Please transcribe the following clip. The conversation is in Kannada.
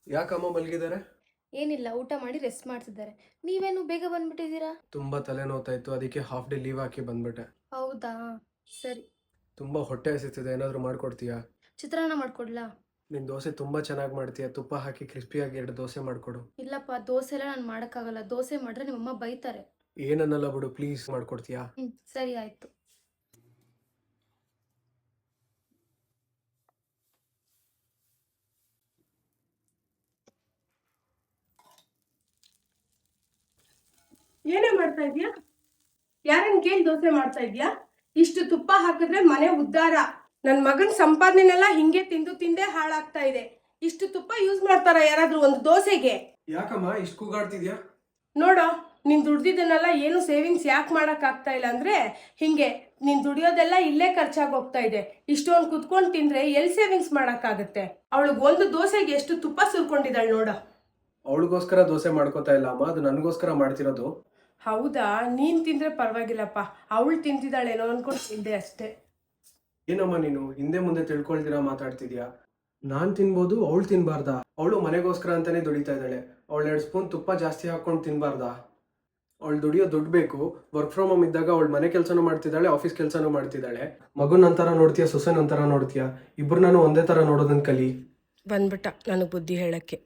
ಯಾಕಮ್ಮ ಮಲಗಿದ್ದಾರೆ? ಏನಿಲ್ಲ, ಊಟ ಮಾಡಿ ರೆಸ್ಟ್ ಮಾಡ್ತಿದ್ದಾರೆ. ನೀವೇನು ಬೇಗ ಬಂದ್ಬಿಟ್ಟಿದ್ದೀರಾ? ತುಂಬಾ ತಲೆ ನೋವ್ತಾ ಇತ್ತು, ಅದಕ್ಕೆ ಹಾಫ್ ಡೇ ಲೀವ್ ಹಾಕಿ ಬಂದ್ಬಿಟ್ಟೆ. ಹೌದಾ, ಸರಿ. ತುಂಬಾ ಹೊಟ್ಟೆ ಹಸಿತಿದೆ, ಏನಾದರೂ ಮಾಡ್ಕೊಡ್ತೀಯಾ? ಚಿತ್ರಾನ್ನ ಮಾಡ್ಕೊಡ್ಲಾ? ನಿನ್ ದೋಸೆ ತುಂಬಾ ಚೆನ್ನಾಗಿ ಮಾಡ್ತೀಯ, ತುಪ್ಪ ಹಾಕಿ ಕ್ರಿಸ್ಪಿಯಾಗಿ 2 ದೋಸೆ ಮಾಡ್ಕೊಡು. ಇಲ್ಲಪ್ಪ, ದೋಸೆ ಎಲ್ಲ ನಾನು ಮಾಡೋಕ್ಕಾಗಲ್ಲ. ದೋಸೆ ಮಾಡಿದ್ರೆ ನಿಮ್ಮಮ್ಮ ಬೈತಾರೆ. ಏನನ್ನಲ್ಲ ಬಿಡು, ಪ್ಲೀಸ್ ಮಾಡ್ಕೊಡ್ತೀಯಾ? ಸರಿ ಆಯ್ತು. ಏನೇ ಮಾಡ್ತಾ ಇದ್ಯಾ? ಯಾರನ್ನ ಕೇಳಿ ದೋಸೆ ಮಾಡ್ತಾ ಇದ್ಯಾ? ಇಷ್ಟು ತುಪ್ಪ ಹಾಕಿದ್ರೆ ಮನೆ ಉದ್ಧಾರ. ನನ್ನ ಮಗನ ಸಂಪಾದನೆನೆಲ್ಲ ಹಿಂಗೆ ತಿಂದು ತಿಂದೇ ಹಾಳಾಗ್ತಾ ಇದೆ. ಇಷ್ಟು ತುಪ್ಪ ಯೂಸ್ ಮಾಡ್ತಾರ ಯಾರಾದ್ರೂ ಒಂದು ದೋಸೆಗೆ? ಯಾಕಮ್ಮ ಇಷ್ಟು ಕೂಗಾಡ್ತಿದ್ಯಾ? ನೋಡೋ, ನೀನ್ ದುಡ್ದಿದ್ದನ್ನೆಲ್ಲ ಏನು ಸೇವಿಂಗ್ಸ್ ಯಾಕೆ ಮಾಡಕ್ ಆಗ್ತಾ ಇಲ್ಲ ಅಂದ್ರೆ ಹಿಂಗೆ ನೀನ್ ದುಡಿಯೋದೆಲ್ಲ ಇಲ್ಲೇ ಖರ್ಚಾಗಿ ಹೋಗ್ತಾ ಇದೆ. ಇಷ್ಟೊಂದು ಕುತ್ಕೊಂಡು ತಿಂದ್ರೆ ಎಲ್ಲಿ ಸೇವಿಂಗ್ಸ್ ಮಾಡಕ್ಕಾಗತ್ತೆ? ಅವಳಿಗೆ ಒಂದು ದೋಸೆಗೆ ಎಷ್ಟು ತುಪ್ಪ ಸುರ್ಕೊಂಡಿದ್ದಾಳೆ ನೋಡ. ಅವಳಿಗೋಸ್ಕರ ದೋಸೆ ಮಾಡ್ಕೋತಾ ಇಲ್ಲ ಅಮ್ಮ, ಅದು ನನಗೋಸ್ಕರ ಮಾಡ್ತಿರೋದು. ಹೌದಾ, ನೀನ್ ತಿಂದ್ರೆ ಪರವಾಗಿಲ್ಲಪ್ಪ, ಅವಳು ತಿಂತಿದ್ದಾಳೇನೋ ಅನ್ಕೊಂಡು ತಿಂದೆ ಅಷ್ಟೇ. ಏನಮ್ಮ ನೀನು ಹಿಂದೆ ಮುಂದೆ ತಿಳ್ಕೊಳ್ತೀರಾ ಮಾತಾಡ್ತಿದ್ಯಾ? ನಾನ್ ತಿನ್ಬೋದು, ಅವಳು ತಿನ್ಬಾರ್ದಾ? ಅವಳು ಮನೆಗೋಸ್ಕರ ಅಂತಾನೆ ದುಡಿತಾ ಇದ್ದಾಳೆ. ಅವಳು 2 ಸ್ಪೂನ್ ತುಪ್ಪ ಜಾಸ್ತಿ ಹಾಕೊಂಡು ತಿನ್ಬಾರ್ದಾ? ಅವಳು ದುಡಿಯೋ ದುಡ್ಡು ಬೇಕು. ವರ್ಕ್ ಫ್ರಮ್ ಹೋಮ್ ಇದ್ದಾಗ ಅವಳು ಮನೆ ಕೆಲಸನೂ ಮಾಡ್ತಿದ್ದಾಳೆ, ಆಫೀಸ್ ಕೆಲಸನೂ ಮಾಡ್ತಿದ್ದಾಳೆ. ಮಗುನ ಒಂಥರ ನೋಡ್ತೀಯಾ, ಸೊಸೆನ ಒಂಥರ ನೋಡ್ತೀಯಾ? ಇಬ್ಬರನ್ನೂ ಒಂದೇ ಥರ ನೋಡೋದನ್ನ ಕಲಿ. ಬಂದ್ಬಿಟ್ಟ ನನಗೆ ಬುದ್ಧಿ ಹೇಳಕ್ಕೆ.